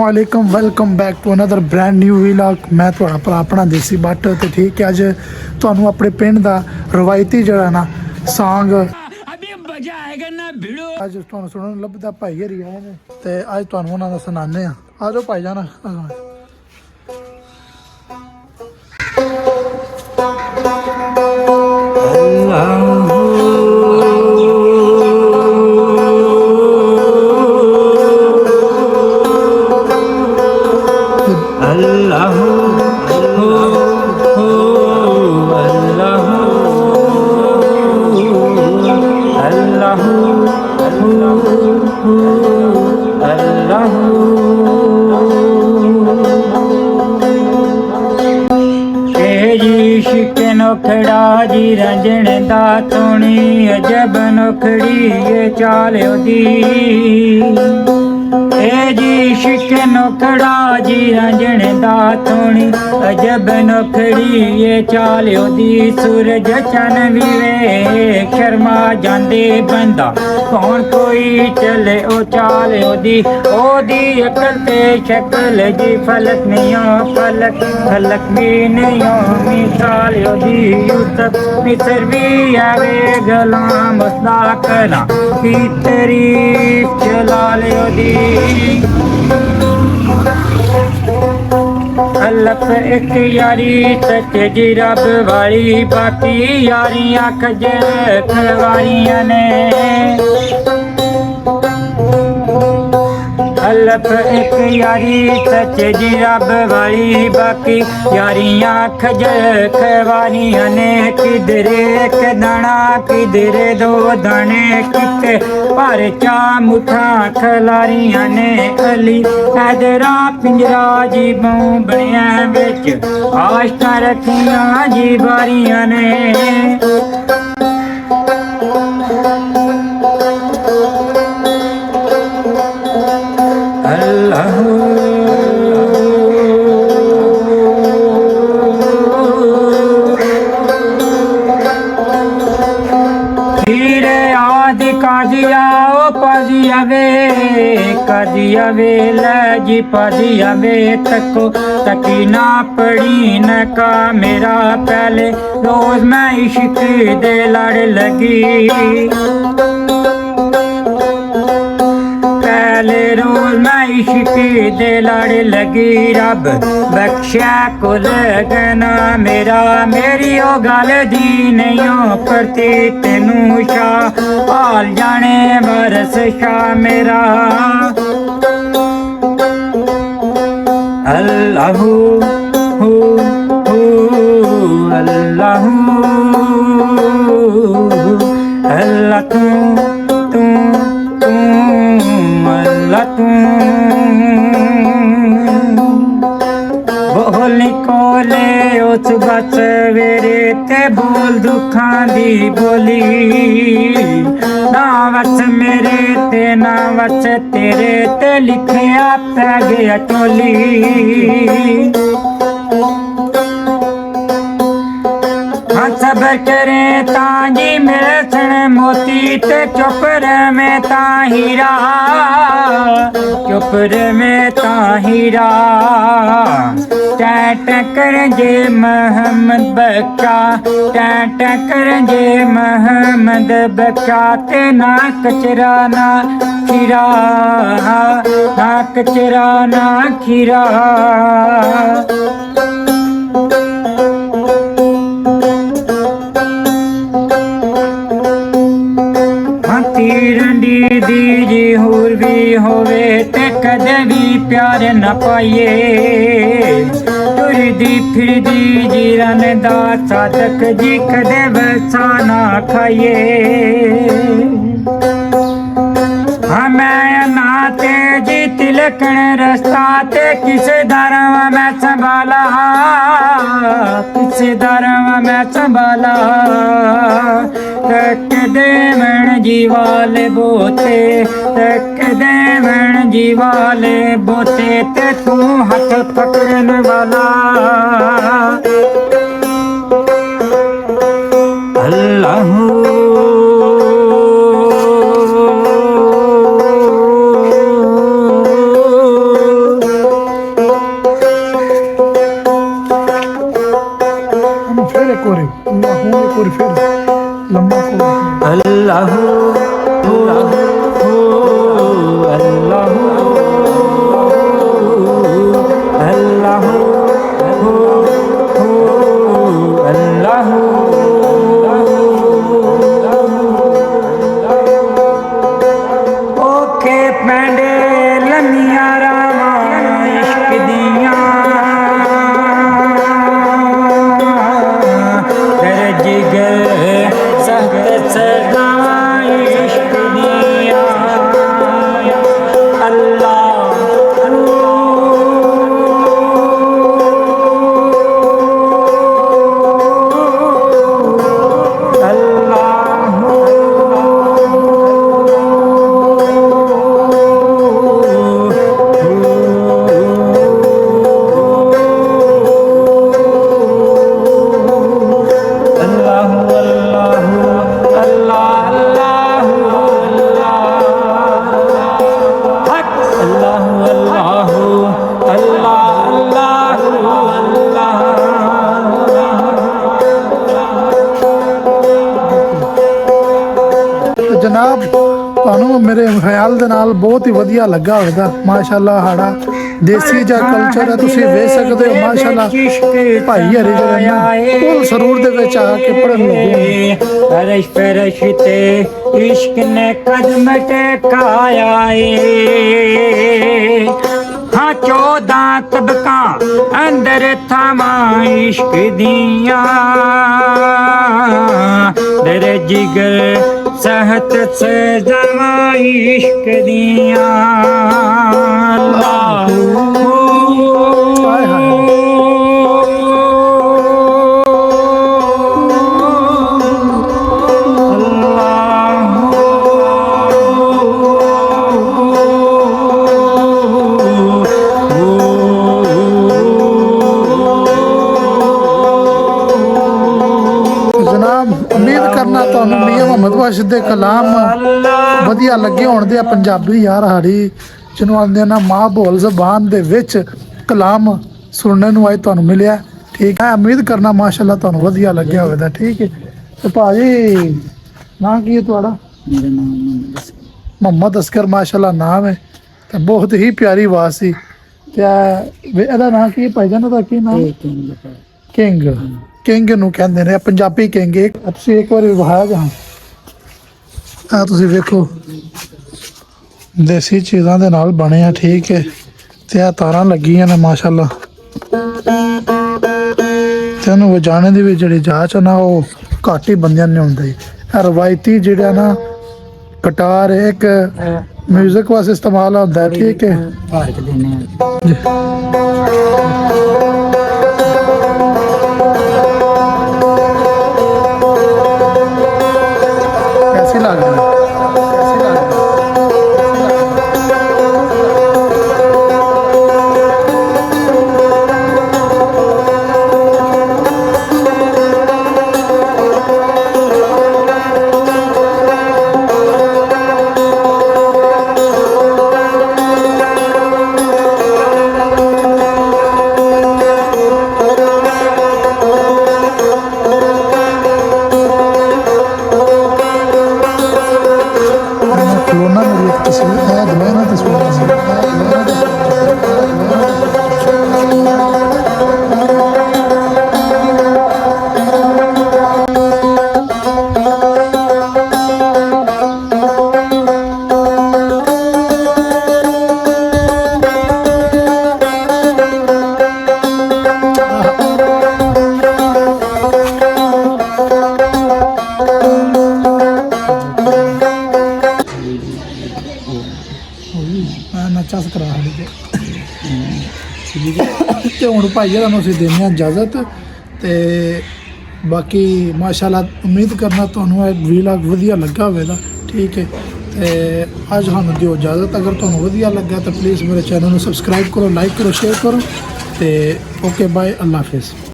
वालेकुम welcome back to another brand new vlog. मैं थोड़ा भरा अपना देसी बट तो ठीक है। अज तुहानू अपने पिंड का रवायती जड़ा ना सॉन्ग अज तुहानू सुनन लभदा भाई हरी आए ने ते अज तुहानू उन्हां दा सुनाने आ जाओ भाई जान। नोखड़ा जी रंजन दा तोणी अजब नोखड़ी ये चालियो दी जी शिक नोखड़ा जी रंजन दा तोणी अजब नोखड़ी ये चालियो दी सूरज चन भी वेख शर्मा जांदे बंदा कौन कोई चले ओ चालियो दी ओदी अकल ते शक्ल जी फलक नहीं फलक फलक भी नहीं मिसालियो दी यूसुफ मिस्र भी आवे गुलाम उसदा करा की तारीफ चला लियो दी अलफ एक यारी सच जी रब वाली बाकी यारियां खजल खवारियां ने अलफ एक यारी सच जी रब वाली बाकी यारियां खजल खवारियां ने किधरे एक दाना किधरे दो दाने किते पर चा मुठा खलारियां ने अली हैदरा पिंजरा जी बहू बनिया बिच आशा रखियां जी बारियां ने काजिया ओ पाजिया वे लजी पाजिया वे तको तकी ना पड़ी न का मेरा पहले रोज मैं इश्क दे लड़ लगी पहले रोज मैं इश्क दे लड़ लगी रब बख्शा को लगना मेरा मेरी ओ गल दी नहीं करती तेनू शाह हाल जाने बरस शाह मेरा अल्लाहू हू अल्लाहू अल्लाह तू अल्लाह तू बोल कोले उस बस वेरे ते बोल दुखां दी बोली ना वस मेरे ते ना वस तेरे ते लिखिया पै गया टोली हाँ सबर करे ताजी मेरे सण मोती ते चुप रहे ता हीरा चुप रहे ता हीरा टैट कर जे मोहम्मद बख्शा टैट कर जे मोहम्मद बख्शा ते ना कचरा ना खीरा ना कचरा ना खीरा रंडी दी जी होर भी होवे ते कदे भी प्यार न पाइए तुरदी फिरदी जी रन दा साधक जी कदे वसा ना खाइए मैं नाते जी तिलकन रस्ता ते किस धर्म में संभाला किस धर्म में संभाला तक देवण जीवाले बोते तक देवण जीवाले बोते ते तू हाथ पकड़न वाला अल्लाह अल्लाह एक और फिर लम्बा कौल अल्लाह अल्लाह अल्लाह अल्लाह ओके पैंडे लम्मियां रावां इश्क दियां तेरे जिगर सख्त सदां इश्क दियां अल्लाह जनाब ਤੁਹਾਨੂੰ ਮੇਰੇ ਖਿਆਲ ਦੇ ਨਾਲ ਬਹੁਤ ਹੀ ਵਧੀਆ ਲੱਗਾ ਹੋਵੇਗਾ ਮਾਸ਼ਾਅੱਲਾ ਸਾਡਾ ਦੇਸੀ ਜਿਹਾ ਕਲਚਰ ਹੈ ਤੁਸੀਂ ਵੇਖ ਸਕਦੇ ਹੋ ਮਾਸ਼ਾਅੱਲਾ ਭਾਈ ਹਰੀ ਜਿਹੜੇ ਨੇ ਉਹ ਸਰੂਰ ਦੇ ਵਿੱਚ ਆ ਕੇ ਪੜਨ ਲੱਗੇ ਫਰਸ਼ ਫਰਸ਼ ਤੇ ਇਸ਼ਕ ਨੇ ਕਦਮ ਟੇਕਾਇਆ ਏ हाँ 14 तबका अंदर थामा इश्क दिया तेरे जिगर सहत से जमा इश्क दिया उम्मीद करना ਤੁਹਾਨੂੰ ਮੀਆਂ ਮੁਹੰਮਦ ਵਾਸ਼ਿਦ ਦੇ ਕਲਾਮ ਵਧੀਆ ਲੱਗੇ ਹੋਣ ਦੇ ਪੰਜਾਬੀ ਯਾਰ ਹਾੜੀ ਜਿਹਨੂੰ ਆਂਦੇ ਨਾ ਮਾਂ ਬੋਲ ਜ਼ਬਾਨ ਦੇ ਵਿੱਚ ਕਲਾਮ ਸੁਣਨ ਨੂੰ ਅੱਜ ਤੁਹਾਨੂੰ ਮਿਲਿਆ ਠੀਕ ਹੈ ਉਮੀਦ ਕਰਨਾ ਮਾਸ਼ਾਅੱਲਾ ਤੁਹਾਨੂੰ ਵਧੀਆ ਲੱਗਿਆ ਹੋਵੇਗਾ ਠੀਕ ਹੈ ਤੇ ਭਾਜੀ ਨਾਂ ਕੀ ਹੈ ਤੁਹਾਡਾ मेरा नाम ਮੁਹੰਮਦ ਅਸਕਰ ਮਾਸ਼ਾਅੱਲਾ ਨਾਮ ਹੈ ਤੇ ਬਹੁਤ ਹੀ ਪਿਆਰੀ ਆਵਾਜ਼ ਸੀ ਤੇ ਇਹਦਾ ਨਾਂ ਕੀ ਹੈ ਭਾਈਜਾਨ ਦਾ ਕੀ ਨਾਮ ਕਿੰਗ ਕਿੰਗ ਨੂੰ ਕਹਿੰਦੇ ਨੇ ਪੰਜਾਬੀ ਕਿੰਗ ਤੁਸੀਂ ਇੱਕ ਵਾਰੀ ਵਿਖਾਇਆ ਜਾਂ ਆ ਤੁਸੀਂ ਵੇਖੋ ਦੇਸੀ ਚੀਜ਼ਾਂ ਦੇ ਨਾਲ ਬਣੇ ਆ ਠੀਕ ਹੈ ਤੇ ਆ ਤਾਰਾਂ ਲੱਗੀਆਂ ਨੇ ਮਾਸ਼ਾਅੱਲਾ ਤੇ ਉਹਨੂੰ ਵਜਾਣੇ ਦੀ ਵੀ ਜਿਹੜੀ ਜਾਂਚ ਨਾ ਉਹ ਘੱਟ ਹੀ ਬੰਦਿਆਂ ਨੇ ਹੁੰਦੀ ਹੈ ਰਵਾਇਤੀ ਜਿਹੜਾ ਨਾ ਕਟਾਰ ਇੱਕ म्यूजिक वास्ते इस्तेमाल होता है ठीक है कैसी लग रही है खिलौना मेरी एक तस्वीर है दुआना ਨੱਚਾ ਸਕਰਾ ਤੇ ਹੁਣ ਭਾਈ ਤੁਹਾਨੂੰ ਅਸੀਂ ਦਿੰਦੇ ਹਾਂ ਇਜਾਜ਼ਤ ਤੇ ਬਾਕੀ ਮਾਸ਼ਾਅੱਲਾ ਉਮੀਦ ਕਰਨਾ ਤੁਹਾਨੂੰ ਇਹ ਵਲੌਗ ਵਧੀਆ ਲੱਗਾ ਹੋਵੇਗਾ ਠੀਕ ਹੈ ਤੇ ਅੱਜ ਸਾਨੂੰ ਦਿਓ ਇਜਾਜ਼ਤ ਅਗਰ ਤੁਹਾਨੂੰ ਵਧੀਆ ਲੱਗਾ ਤਾਂ ਪਲੀਜ਼ ਮੇਰੇ ਚੈਨਲ ਨੂੰ ਸਬਸਕ੍ਰਾਈਬ ਕਰੋ ਲਾਈਕ ਕਰੋ ਸ਼ੇਅਰ ਕਰੋ ਤੇ ਓਕੇ ਬਾਏ ਅੱਲਾ ਹਾਫਿਜ਼।